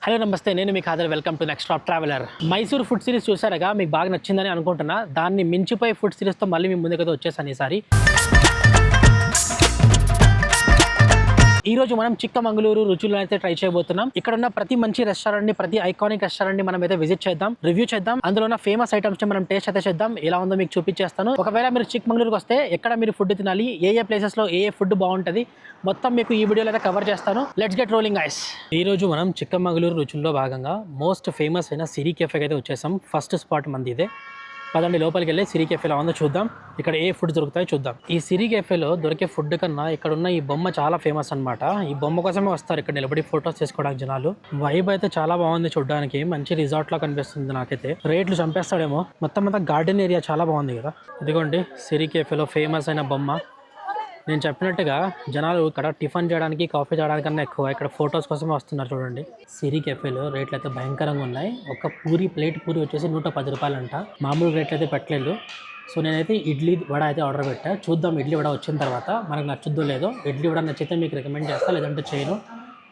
Hello నమస్తే, నేను మీ Khader. Welcome to next stop traveller. Mysore food series చూసారుగా, మీకు బాగా నచ్చిందని అనుకుంటున్నా. దాన్ని మించిపోయి ఫుడ్ సిరీస్తో మళ్ళీ మీ ముందుకైతే వచ్చేసాను ఈసారి. ఈ రోజు మనం చిక్కమంగళూరు రుచులను అయితే ట్రై చేయబోతున్నాం. ఇక్కడ ఉన్న ప్రతి మంచి రెస్టారెంట్ ని, ప్రతి ఐకానిక్ రెస్టారెంట్ ని మనం అయితే విజిట్ చేద్దాం, రివ్యూ చేద్దాం. అందులో ఉన్న ఫేమస్ ఐటమ్స్ ని మనం టేస్ట్ అయితే చేద్దాం. ఎలా ఉందో మీకు చూపించేస్తాను. ఒకవేళ మీరు చిక్కమంగళూరుకి వస్తే ఎక్కడ మీరు ఫుడ్ తినాలి, ఏ ప్లేసెస్ లో ఏ ఫుడ్ బాగుంటది, మొత్తం మీకు ఈ వీడియోలో అయితే కవర్ చేస్తాను. Let's get rolling guys. ఈ రోజు మనం చిక్కమంగళూరు రుచుల్లో భాగంగా మోస్ట్ ఫేమస్ అయిన సిరి కెఫేకి అయితే వచ్చేసాం. ఫస్ట్ స్పాట్ మంది ఇదే. పదండి లోపలికి వెళ్ళి సిరి కెఫేలో ఉందో చూద్దాం, ఇక్కడ ఏ ఫుడ్ దొరుకుతాయో చూద్దాం. ఈ సిరి కెఫేలో దొరికే ఫుడ్ కన్నా ఇక్కడ ఉన్న ఈ బొమ్మ చాలా ఫేమస్ అనమాట. ఈ బొమ్మ కోసమే వస్తారు ఇక్కడ నిలబడి ఫొటోస్ తీసుకోవడానికి జనాలు. వైబ్ అయితే చాలా బాగుంది చూడడానికి, మంచి రిసార్ట్ లా కనిపిస్తుంది నాకైతే. రేట్లు చంపేస్తాడేమో. మొత్తం అంతా గార్డెన్ ఏరియా చాలా బాగుంది కదా. ఇదిగోండి సిరి కెఫేలో ఫేమస్ అయిన బొమ్మ. నేను చెప్పినట్టుగా జనాలు ఇక్కడ టిఫిన్ చేయడానికి, కాఫీ చేయడానికన్నా ఎక్కువ ఇక్కడ ఫొటోస్ కోసమే వస్తున్నారు చూడండి. సిరి కెఫేలో రేట్లు అయితే భయంకరంగా ఉన్నాయి. ఒక ప్లేట్ పూరి వచ్చేసి 110 రూపాయలు అంట. మామూలు రేట్లు అయితే పెట్టలేదు. సో నేనైతే ఇడ్లీ వడ అయితే ఆర్డర్ పెట్టా. చూద్దాం ఇడ్లీ వడ వచ్చిన తర్వాత మనకు నచ్చుద్దో లేదో. ఇడ్లీ వడ నచ్చితే మీకు రికమెండ్ చేస్తా, లేదంటే చేయను.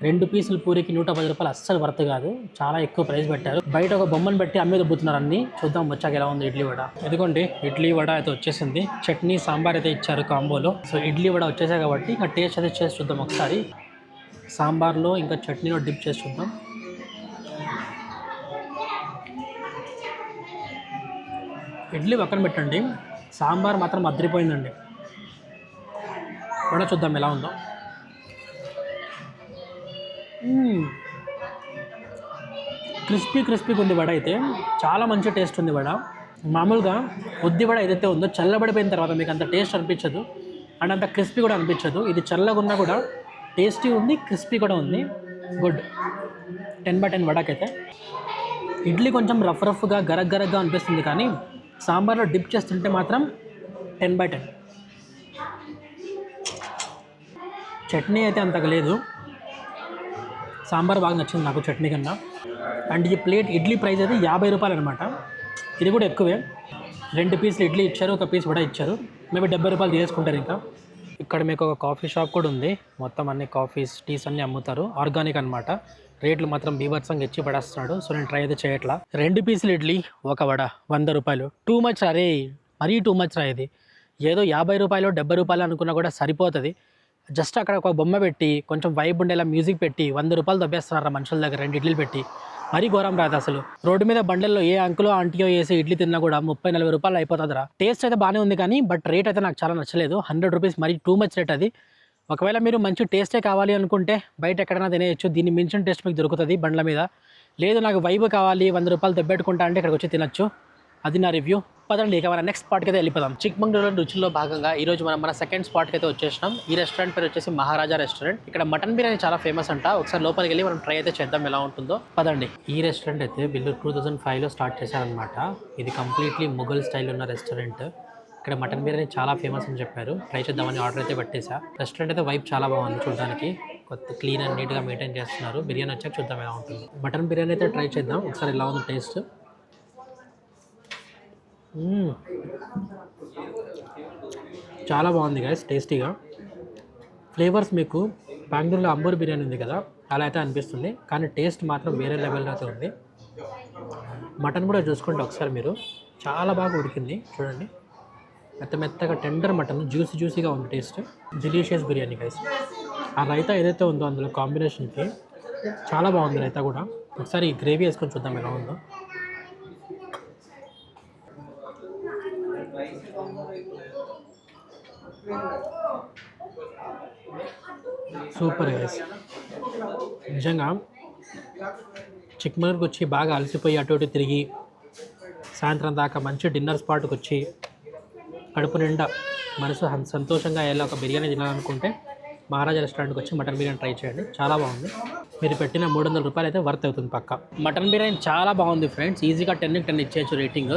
2 పీసుల పూరికి 110 రూపాయలు అస్సలు వర్త్ కాదు, చాలా ఎక్కువ ప్రైస్ పెట్టారు. బయట ఒక బొమ్మను పెట్టి అమ్మే దొబ్బుతున్నారు అన్ని. చూద్దాం వచ్చాక ఎలా ఉంది ఇడ్లీ వడ. ఇదిగోండి ఇడ్లీ వడ అయితే వచ్చేసింది. చట్నీ సాంబార్ అయితే ఇచ్చారు కాంబోలో. సో ఇడ్లీ వడ వచ్చేసాయి కాబట్టి ఇంకా టేస్ట్ అయితే చేసి చూద్దాం ఒకసారి. సాంబార్లో ఇంకా చట్నీలో డిప్ చేసి చూద్దాం. ఇడ్లీ పక్కన పెట్టండి, సాంబార్ మాత్రం అదిరిపోయిందండి. వడ చూద్దాం ఎలా ఉందో. క్రిస్పీగా ఉంది వడ అయితే. చాలా మంచి టేస్ట్ ఉంది వడ. మామూలుగా ఉద్ది వడ ఏదైతే ఉందో చల్లబడిపోయిన తర్వాత మీకు అంత టేస్ట్ అనిపించదు, అండ్ అంత క్రిస్పీ కూడా అనిపించదు. ఇది చల్లగా ఉన్నా కూడా టేస్టీ ఉంది, క్రిస్పీ కూడా ఉంది. గుడ్. 10/10 వడకైతే. ఇడ్లీ కొంచెం రఫ్గా గరగ్గా అనిపిస్తుంది, కానీ సాంబార్లో డిప్ చేస్తుంటే మాత్రం 10/10. చట్నీ అయితే అంతగా లేదు, సాంబార్ బాగా నచ్చింది నాకు చట్నీ కన్నా. అండ్ ఈ ప్లేట్ ఇడ్లీ ప్రైస్ అయితే 50 రూపాయలు అనమాట. ఇది కూడా ఎక్కువే. 2 పీసులు ఇడ్లీ ఇచ్చారు, 1 పీస్ కూడా ఇచ్చారు. మేబీ 70 రూపాయలు తీసుకుంటారు. ఇంకా ఇక్కడ మీకు ఒక కాఫీ షాప్ కూడా ఉంది. మొత్తం అన్ని కాఫీస్, టీస్ అన్నీ అమ్ముతారు. ఆర్గానిక్ అనమాట. రేట్లు మాత్రం బీభత్సంగా ఇచ్చి పడేస్తున్నాడు. సో నేను ట్రై అయితే చేయట్లా. 2 పీసులు ఇడ్లీ, 1 వడ, 100 రూపాయలు. టూ మచ్ అరే, మరీ టూ మచ్ రా ఇది. ఏదో 50 రూపాయలు 70 రూపాయలు అనుకున్నా కూడా సరిపోతుంది. జస్ట్ అక్కడ ఒక బొమ్మ పెట్టి కొంచెం వైబ్ ఉండేలా మ్యూజిక్ పెట్టి 100 రూపాయలు దబ్బేస్తున్నారు మనుషుల దగ్గర 2 ఇడ్లీలు పెట్టి. మరీ ఘోరం రాదు అసలు. రోడ్డు మీద బండల్లో ఏ అంకులో ఆంటీయో వేసి ఇడ్లీ తిన్నా కూడా 30-40 రూపాయలు అయిపోతుందిరా. టేస్ట్ అయితే బాగానే ఉంది, కానీ బట్ రేట్ అయితే నాకు చాలా నచ్చలేదు. 100 రూపీస్ మరీ టూ మచ్ రేట్ అది. ఒకవేళ మీరు మంచి టేస్టే కావాలి అనుకుంటే బయట ఎక్కడైనా తినేయచ్చు. దీన్ని మించిన టేస్ట్ మీకు దొరుకుతుంది బండ్ల మీద. లేదు నాకు వైబ్ కావాలి, 100 రూపాయలు దెబ్బెట్టుకుంటా అంటే ఇక్కడికి వచ్చి తినచ్చు. అది నా రివ్యూ. పదండి ఇక మన నెక్స్ట్ స్పాట్కి అయితే వెళ్ళిపోదాం. చిక్కమంగళూరు రుచుల్లో భాగంగా ఈరోజు మనం మన సెకండ్ స్పాట్కి అయితే వచ్చేసినాం. ఈ రెస్టారెంట్ పేరు వచ్చేసి మహారాజా రెస్టారెంట్. ఇక్కడ మటన్ బిర్యానీ చాలా ఫేమస్ అంట. ఒకసారి లోపలికి వెళ్ళి మనం ట్రై అయితే చేద్దాం ఎలా ఉంటుందో. పదండి. ఈ రెస్టారెంట్ అయితే బిల్లు 2005లో స్టార్ట్ చేశారనమాట. ఇది కంప్లీట్లీ మొఘల్ స్టైల్ ఉన్న రెస్టారెంట్. ఇక్కడ మటన్ బిర్యానీ చాలా ఫేమస్ అని చెప్పారు. ట్రై చేద్దామని ఆర్డర్ అయితే పెట్టేసా. రెస్టారెంట్ అయితే వైబ్ చాలా బాగుంది చూడడానికి. కొత్త క్లీన్ అండ్ నీట్గా మెయింటైన్ చేస్తున్నారు. బిర్యానీ వచ్చాక చూద్దాం ఎలా ఉంటుంది. మటన్ బిర్యానీ అయితే ట్రై చేద్దాం ఒకసారి ఎలా ఉంది టేస్ట్. చాలా బాగుంది గైస్, టేస్టీగా. ఫ్లేవర్స్ మీకు బెంగళూరులో అంబూర్ బిర్యానీ ఉంది కదా, అలా అయితే అనిపిస్తుంది, కానీ టేస్ట్ మాత్రం వేరే లెవెల్లో అయితే ఉంది. మటన్ కూడా చూసుకోండి ఒకసారి మీరు, చాలా బాగా ఉడికింది చూడండి. మెత్తగా టెండర్ మటన్, జ్యూసీగా ఉంది టేస్ట్. Delicious biryani guys. ఆ రైతా ఏదైతే ఉందో అందులో కాంబినేషన్కి చాలా బాగుంది రైతా కూడా. ఒకసారి ఈ గ్రేవీ వేసుకొని చూద్దాం ఎలా ఉందో. Super guys. నిజంగా చిక్కమంగళూరుకి వచ్చి బాగా అలసిపోయి అటు ఇటు తిరిగి సాయంత్రం దాకా మంచి డిన్నర్ స్పాట్కి వచ్చి కడుపు నిండా మనసు సంతోషంగా అయ్యేలా ఒక బిర్యానీ తినాలనుకుంటే మహారాజా రెస్టారెంట్కి వచ్చి మటన్ బిర్యానీ ట్రై చేయండి, చాలా బాగుంది. మీరు పెట్టిన 300 రూపాయలు అయితే వర్త్ అవుతుంది పక్క. మటన్ బిర్యానీ చాలా బాగుంది ఫ్రెండ్స్. ఈజీగా 10కి 10 ఇచ్చేయచ్చు రేటింగ్.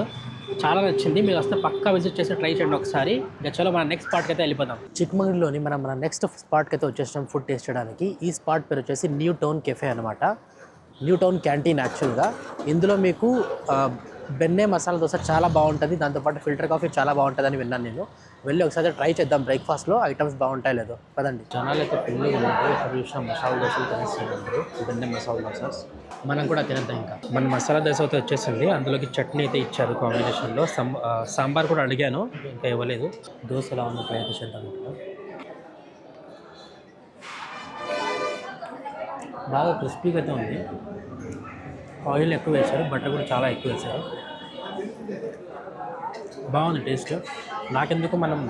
చాలా నచ్చింది. మీరు వస్తే పక్కా విజిట్ చేసి ట్రై చేయండి ఒకసారి. చలో మన నెక్స్ట్ స్పాట్కి అయితే వెళ్ళిపోదాం. చిక్కమంగళూరులోని మన నెక్స్ట్ స్పాట్కి అయితే వచ్చేసాం ఫుడ్ టేస్ట్ చేయడానికి. ఈ స్పాట్ పేరు వచ్చేసి న్యూ టౌన్ కెఫే అనమాట. న్యూ టౌన్ క్యాంటీన్ యాక్చువల్గా. ఇందులో మీకు బెన్నె మసాలా దోశ చాలా బాగుంటుంది, దాంతోపాటు ఫిల్టర్ కాఫీ చాలా బాగుంటుందని విన్నాను నేను. వెళ్ళి ఒకసారి ట్రై చేద్దాం బ్రేక్ఫాస్ట్లో ఐటమ్స్ బాగుంటాయి లేదో పదండి. జనాలు అయితే ఫుల్గా ఉన్నారు, ఇక్కడ చూసిన మసాలా దోశలు తినేస్తున్నారు, బెన్నె మసాలా దోశ. మనం కూడా తినేద్దాం. ఇంకా మన మసాలా దోశ అయితే వచ్చేసింది, అందులోకి చట్నీ అయితే ఇచ్చారు కాంబినేషన్లో. సాంబార్ కూడా అడిగాను, ఇంకా ఇవ్వలేదు. దోశ ఎలా ఉందో ట్రై చేద్దాం. బాగా క్రిస్పీగా అయితే ఉంది, ఆయిల్ ఎక్కువ వేశారు, బటర్ కూడా చాలా ఎక్కువ వేశారు. బాగుంది టేస్ట్. నాకెందుకు మనం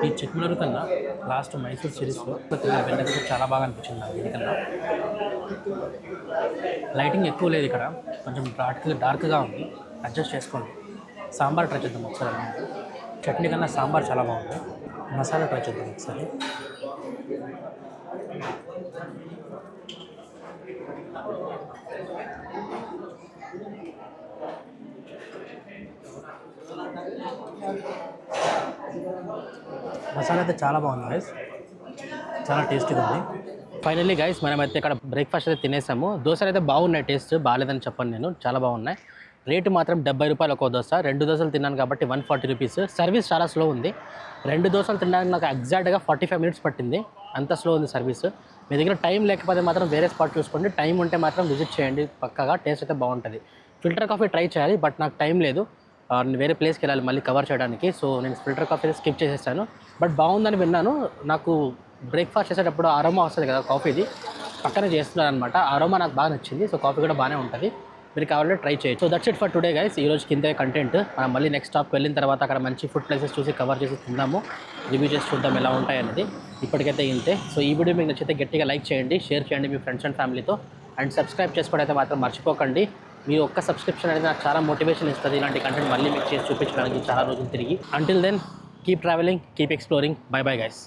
ఈ చిక్మలూరు కన్నా లాస్ట్ మైసూర్ సిరీస్లో తిన్న బెన్నె చాలా బాగా అనిపించింది నాకు. దీనికన్నా లైటింగ్ ఎక్కువ లేదు ఇక్కడ, కొంచెం డార్క్గా ఉంది, అడ్జస్ట్ చేసుకోండి. సాంబార్ ట్రై చేద్దాం ఒకసారి. చట్నీ కన్నా సాంబార్ చాలా బాగుంది. మసాలా ట్రై చేద్దాం ఒకసారి. మసాలా అయితే చాలా బాగుంది గైస్, చాలా టేస్టీగా ఉంది. ఫైనల్లీ గైస్ మనమైతే ఇక్కడ బ్రేక్ఫాస్ట్ అయితే తినేసాము. దోశలు అయితే బాగున్నాయి, టేస్ట్ బాగాలేదని చెప్పను నేను, చాలా బాగున్నాయి. రేటు మాత్రం 70 రూపాయలు ఒక్కో దోశ. 2 దోశలు తిన్నాను కాబట్టి 140 రూపీస్. సర్వీస్ చాలా స్లో ఉంది. 2 దోశలు తినడానికి నాకు ఎగ్జాక్ట్గా 45 మినిట్స్ పట్టింది, అంత స్లో ఉంది సర్వీస్. మీ దగ్గర టైం లేకపోతే మాత్రం వేరే స్పాట్ చూసుకోండి, టైం ఉంటే మాత్రం విజిట్ చేయండి పక్కగా, టేస్ట్ అయితే బాగుంటుంది. ఫిల్టర్ కాఫీ ట్రై చేయాలి, బట్ నాకు టైం లేదు, నేను వేరే ప్లేస్కి వెళ్ళాలి మళ్ళీ కవర్ చేయడానికి. సో నేను ఫిల్టర్ కాఫీ స్కిప్ చేసేస్తాను, బట్ బాగుందని విన్నాను. నాకు బ్రేక్ఫాస్ట్ చేసేటప్పుడు అరోమా వస్తుంది కదా కాఫీది, పక్కనే చేస్తున్నారు అనమాట, అరోమా నాకు బాగా నచ్చింది. సో కాఫీ కూడా బాగానే ఉంటుంది, మీరు కావాలంటే ట్రై చేయొచ్చు. So that's it for today guys. ఈరోజు కిందే కంటెంట్. మనం మళ్ళీ నెక్స్ట్ స్టాప్కి వెళ్ళిన తర్వాత అక్కడ మంచి ఫుడ్ ప్లేసెస్ చూసి కవర్ చేసి తిందాము, రివ్యూ చేసి చూద్దాం ఎలా ఉంటాయి అనేది. ఇప్పటికైతే ఇంతే. సో ఈ వీడియో మీకు నచ్చితే గట్టిగా లైక్ చేయండి, షేర్ చేయండి మీ ఫ్రెండ్స్ అండ్ ఫ్యామిలీతో, అండ్ సబ్స్క్రైబ్ చేసుకోవడం అయితే మాత్రం మర్చిపోకండి. మీ ఒక్క సబ్స్క్రిప్షన్ అనేది నాకు చాలా మోటివేషన్ ఇస్తుంది, ఇలాంటి కంటెంట్ మళ్ళీ మీకు చేసి చూపించడానికి చాలా రోజులు తిరిగి. Until then keep travelling, keep exploring. Bye bye guys.